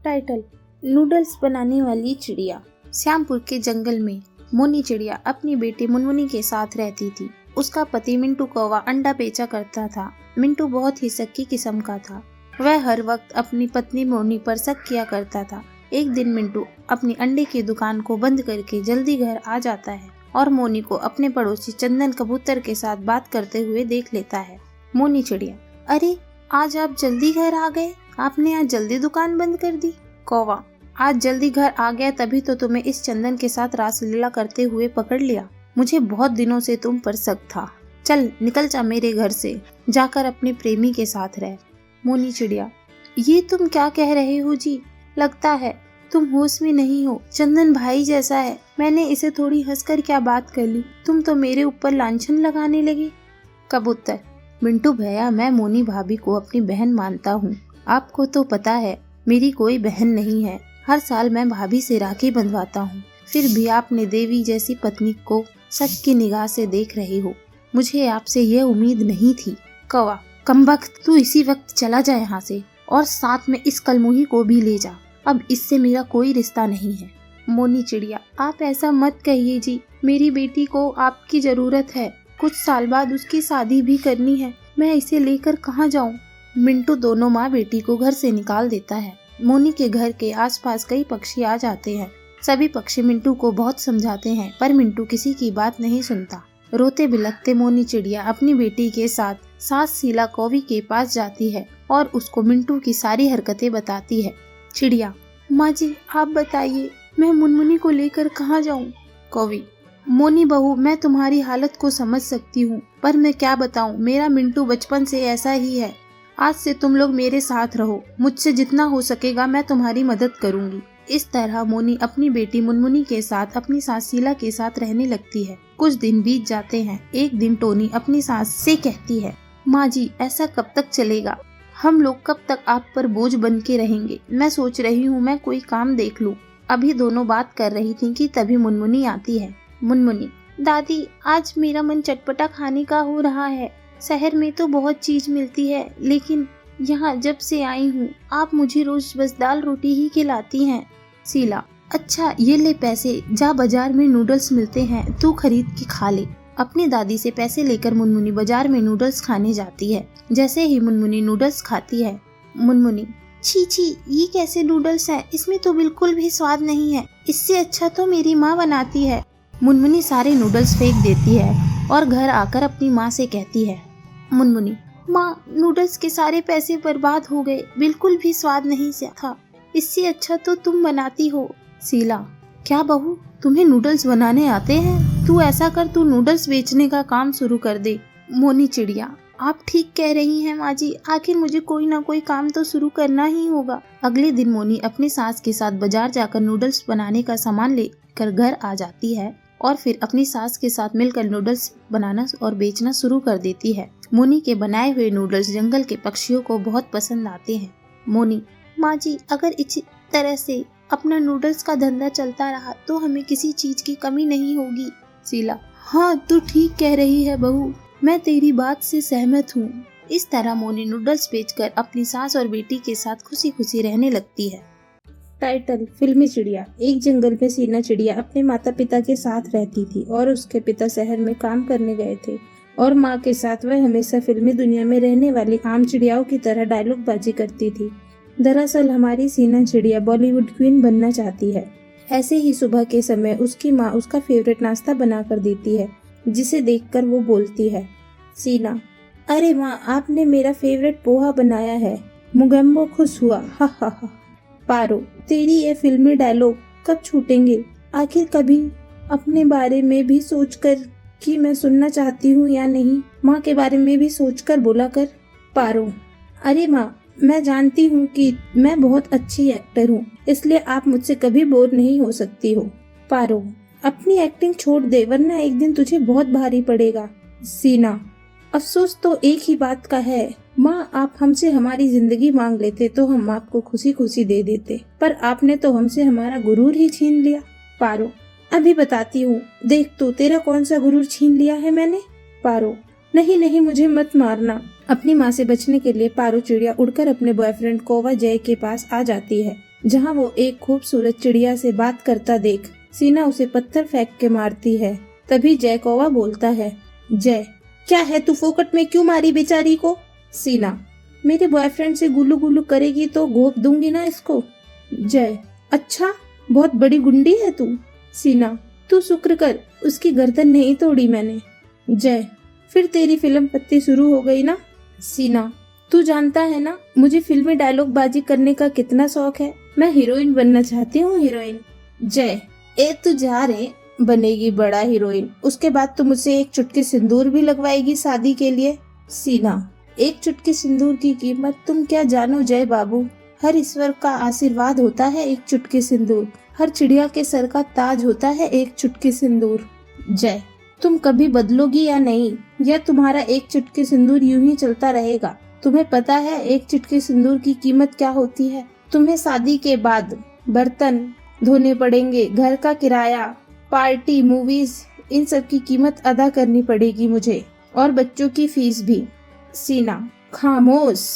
Title noodles बनाने वाली चिड़िया। श्यामपुर के जंगल में मोनी चिड़िया अपनी बेटी मुनमुनी के साथ रहती थी। उसका पति मिंटू कौवा अंडा बेचा करता था। मिंटू बहुत ही शक्की किस्म का था। वह हर वक्त अपनी पत्नी मोनी पर शक किया करता था। एक दिन मिंटू अपनी अंडे की दुकान को बंद करके जल्दी घर आ जाता है और मोनी को अपने पड़ोसी चंदन कबूतर के साथ बात करते हुए देख लेता है। मोनी चिड़िया, अरे आज आप जल्दी घर आ गए, आपने आज जल्दी दुकान बंद कर दी। कौवा, आज जल्दी घर आ गया तभी तो तुम्हें इस चंदन के साथ रासलीला करते हुए पकड़ लिया। मुझे बहुत दिनों से तुम पर शक था। चल निकल जा मेरे घर से, जाकर अपने प्रेमी के साथ रह। मोनी चिड़िया, ये तुम क्या कह रहे हो जी? लगता है तुम होश में नहीं हो। चंदन भाई जैसा है, मैंने इसे थोड़ी हंसकर क्या बात कर ली, तुम तो मेरे ऊपर लांछन लगाने लगे। कबूतर, मिंटू भैया, मैं मोनी भाभी को अपनी बहन मानता हूँ। आपको तो पता है मेरी कोई बहन नहीं है। हर साल मैं भाभी से राखी बंधवाता हूँ, फिर भी आपने देवी जैसी पत्नी को शक की निगाह से देख रहे हो। मुझे आपसे यह उम्मीद नहीं थी। कौवा, कमबख्त, तू इसी वक्त चला जा यहाँ से और साथ में इस कलमुही को भी ले जा। अब इससे मेरा कोई रिश्ता नहीं है। मोनी चिड़िया, आप ऐसा मत कहिए जी, मेरी बेटी को आपकी जरूरत है। कुछ साल बाद उसकी शादी भी करनी है, मैं इसे लेकर कहाँ जाऊँ? मिंटू दोनों माँ बेटी को घर से निकाल देता है। मोनी के घर के आसपास कई पक्षी आ जाते हैं। सभी पक्षी मिंटू को बहुत समझाते हैं, पर मिंटू किसी की बात नहीं सुनता। रोते बिलखते मोनी चिड़िया अपनी बेटी के साथ सास शीला कौवी के पास जाती है और उसको मिंटू की सारी हरकतें बताती है। चिड़िया, माँ जी आप बताइए, मैं मुनमुनी को लेकर कहाँ जाऊँ? कौवी, मोनी बहू, मैं तुम्हारी हालत को समझ सकती हूँ, पर मैं क्या बताऊँ, मेरा मिंटू बचपन से ऐसा ही है। आज से तुम लोग मेरे साथ रहो, मुझसे जितना हो सकेगा मैं तुम्हारी मदद करूंगी। इस तरह मोनी अपनी बेटी मुनमुनी के साथ अपनी सास शीला के साथ रहने लगती है। कुछ दिन बीत जाते हैं। एक दिन टोनी अपनी सास से कहती है, माँ जी ऐसा कब तक चलेगा? हम लोग कब तक आप पर बोझ बन के रहेंगे? मैं सोच रही हूँ मैं कोई काम देख लूँ। अभी दोनों बात कर रही थी कि तभी मुनमुनी आती है। मुनमुनी, दादी आज मेरा मन चटपटा खाने का हो रहा है। शहर में तो बहुत चीज मिलती है, लेकिन यहाँ जब से आई हूँ आप मुझे रोज बस दाल रोटी ही खिलाती हैं। शीला, अच्छा ये ले पैसे, जा बाजार में नूडल्स मिलते हैं, तू खरीद के खा ले। अपनी दादी से पैसे लेकर मुनमुनी बाजार में नूडल्स खाने जाती है। जैसे ही मुनमुनी नूडल्स खाती है, मुनमुनी, छी छी ये कैसे नूडल्स है, इसमें तो बिल्कुल भी स्वाद नहीं है, इससे अच्छा तो मेरी माँ बनाती है। मुनमुनी सारे नूडल्स फेंक देती है और घर आकर अपनी माँ से कहती है, मुनमुनी, माँ नूडल्स के सारे पैसे बर्बाद हो गए, बिल्कुल भी स्वाद नहीं था, इससे अच्छा तो तुम बनाती हो। शीला, क्या बहू तुम्हें नूडल्स बनाने आते हैं? तू ऐसा कर, तू नूडल्स बेचने का काम शुरू कर दे। मोनी चिड़िया, आप ठीक कह रही हैं माँ जी, आखिर मुझे कोई ना कोई काम तो शुरू करना ही होगा। अगले दिन मोनी अपनी सास के साथ बाजार जाकर नूडल्स बनाने का सामान लेकर घर आ जाती है और फिर अपनी सास के साथ मिलकर नूडल्स बनाना और बेचना शुरू कर देती है। मोनी के बनाए हुए नूडल्स जंगल के पक्षियों को बहुत पसंद आते हैं। मोनी, माँ जी अगर इसी तरह से अपना नूडल्स का धंधा चलता रहा तो हमें किसी चीज की कमी नहीं होगी। शीला, हाँ तू ठीक कह रही है बहू, मैं तेरी बात से सहमत हूँ। इस तरह मोनी नूडल्स बेचकर अपनी सास और बेटी के साथ खुशी खुशी रहने लगती है। टाइटल फिल्मी चिड़िया। एक जंगल में सीना चिड़िया अपने माता पिता के साथ रहती थी और उसके पिता शहर में काम करने गए थे और माँ के साथ वह हमेशा फिल्मी दुनिया में रहने वाली आम चिड़ियाओं की तरह डायलॉग बाजी करती थी। दरअसल हमारी सीना चिड़िया बॉलीवुड क्वीन बनना चाहती है। ऐसे ही सुबह के समय उसकी माँ उसका फेवरेट नाश्ता बना कर देती है, जिसे देखकर वो बोलती है, सीना, अरे माँ आपने मेरा फेवरेट पोहा बनाया है। मुगम्बो खुश हुआ, हा हा हा। पारो, तेरी ये फिल्मी डायलॉग कब छूटेंगे? आखिर कभी अपने बारे में भी सोचकर कि मैं सुनना चाहती हूँ या नहीं, माँ के बारे में भी सोचकर बोला कर। पारो, अरे माँ मैं जानती हूँ कि मैं बहुत अच्छी एक्टर हूँ, इसलिए आप मुझसे कभी बोर नहीं हो सकती हो। पारो, अपनी एक्टिंग छोड़ दे वरना एक दिन तुझे बहुत भारी पड़ेगा। सीना, अफसोस तो एक ही बात का है माँ, आप हमसे हमारी जिंदगी मांग लेते तो हम आपको खुशी खुशी दे देते, पर आपने तो हमसे हमारा गुरूर ही छीन लिया। पारो, अभी बताती हूँ, देख तो तेरा कौन सा गुरूर छीन लिया है मैंने। पारो, नहीं नहीं, मुझे मत मारना। अपनी माँ से बचने के लिए पारो चिड़िया उड़कर अपने बॉयफ्रेंड कौवा जय के पास आ जाती है, जहाँ वो एक खूबसूरत चिड़िया से बात करता देख सीना उसे पत्थर फेंक के मारती है। तभी जय कौवा बोलता है, जय क्या है, तू फोकट में क्यों मारी बेचारी को? सीना, मेरे बॉयफ्रेंड से गुल्लू गुल्लू करेगी तो घोप दूंगी ना इसको। जय, अच्छा बहुत बड़ी गुंडी है तू। सीना, तू शुक्र कर उसकी गर्दन नहीं तोड़ी मैंने। जय, फिर तेरी फिल्म पत्ती शुरू हो गई ना। सीना, तू जानता है ना मुझे फिल्मी डायलॉग बाजी करने का कितना शौक है, मैं हीरोइन बनना चाहती हूँ, हीरोइन। जय, ए तू जा रे, बनेगी बड़ा हीरोइन, उसके बाद तो मुझसे एक चुटकी सिंदूर भी लगवाएगी शादी के लिए। सीना, एक चुटकी सिंदूर की कीमत तुम क्या जानो जय बाबू, हर ईश्वर का आशीर्वाद होता है एक चुटकी सिंदूर, हर चिड़िया के सर का ताज होता है एक चुटकी सिंदूर। जय, तुम कभी बदलोगी या नहीं, या तुम्हारा एक चुटकी सिंदूर यूं ही चलता रहेगा? तुम्हें पता है एक चुटकी सिंदूर की कीमत क्या होती है? तुम्हें शादी के बाद बर्तन धोने पड़ेंगे, घर का किराया, पार्टी, मूवीज, इन सब की कीमत अदा करनी पड़ेगी मुझे, और बच्चों की फीस भी। सीना, खामोश।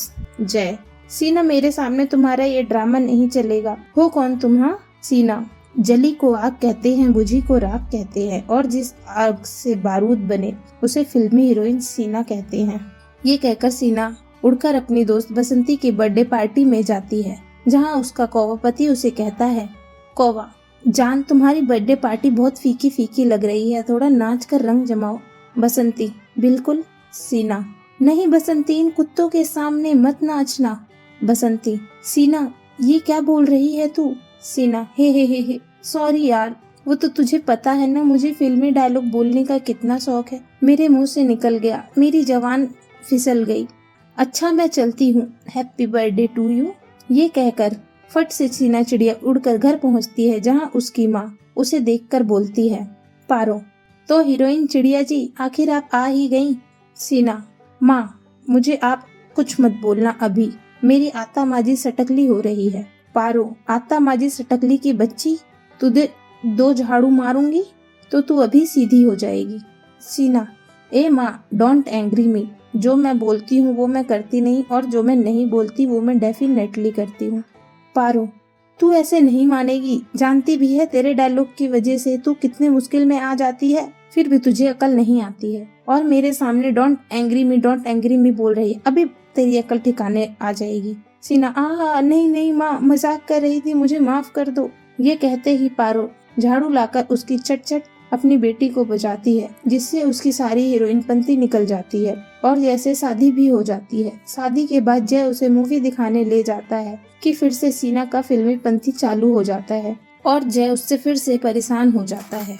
जय, सीना मेरे सामने तुम्हारा ये ड्रामा नहीं चलेगा। हो कौन तुम? हाँ। सीना, जली को आग कहते हैं, बुझी को राख कहते हैं, और जिस आग से बारूद बने उसे फिल्मी हीरोइन सीना कहते हैं। ये कहकर सीना उड़कर अपनी दोस्त बसंती की बर्थडे पार्टी में जाती है, जहाँ उसका कौवा पति उसे कहता है, कौवा जान तुम्हारी बर्थडे पार्टी बहुत फीकी फीकी लग रही है, थोड़ा नाच कर रंग जमाओ। बसंती, बिल्कुल। सीना, नहीं बसंती, इन कुत्तों के सामने मत नाचना। बसंती, सीना ये क्या बोल रही है तू? सीना, हे, सॉरी यार, वो तो तुझे पता है ना मुझे फिल्मी डायलॉग बोलने का कितना शौक है, मेरे मुंह से निकल गया, मेरी जबान फिसल गई। अच्छा मैं चलती हूँ, हैप्पी बर्थडे टू यू। ये कहकर फट से सीना चिड़िया उड़कर घर पहुँचती है, जहाँ उसकी माँ उसे देखकर बोलती है, पारो, तो हीरोइन चिड़िया जी आखिर आप आ ही गयी। सीना, माँ मुझे आप कुछ मत बोलना अभी, मेरी आता माजी सटकली हो रही है। पारो, आता माजी सटकली की बच्ची, तुझे 2 झाड़ू मारूंगी तो तू अभी सीधी हो जाएगी। सीना, ए माँ डोंट एंग्री मी, जो मैं बोलती हूँ वो मैं करती नहीं, और जो मैं नहीं बोलती वो मैं डेफिनेटली करती हूँ। पारो, तू ऐसे नहीं मानेगी, जानती भी है तेरे डायलॉग की वजह से तू कितने मुश्किल में आ जाती है, फिर भी तुझे अकल नहीं आती है, और मेरे सामने डोंट एंग्री मी बोल रही है, अभी तेरी अकल ठिकाने आ जाएगी। सीना, नहीं माँ मजाक कर रही थी, मुझे माफ कर दो। ये कहते ही पारो झाड़ू लाकर उसकी चट अपनी बेटी को बजाती है, जिससे उसकी सारी हीरोइन पंती निकल जाती है, और जैसे शादी भी हो जाती है। शादी के बाद जय उसे मूवी दिखाने ले जाता है कि फिर से सीना का फिल्मी पंथी चालू हो जाता है, और जय उससे फिर से परेशान हो जाता है।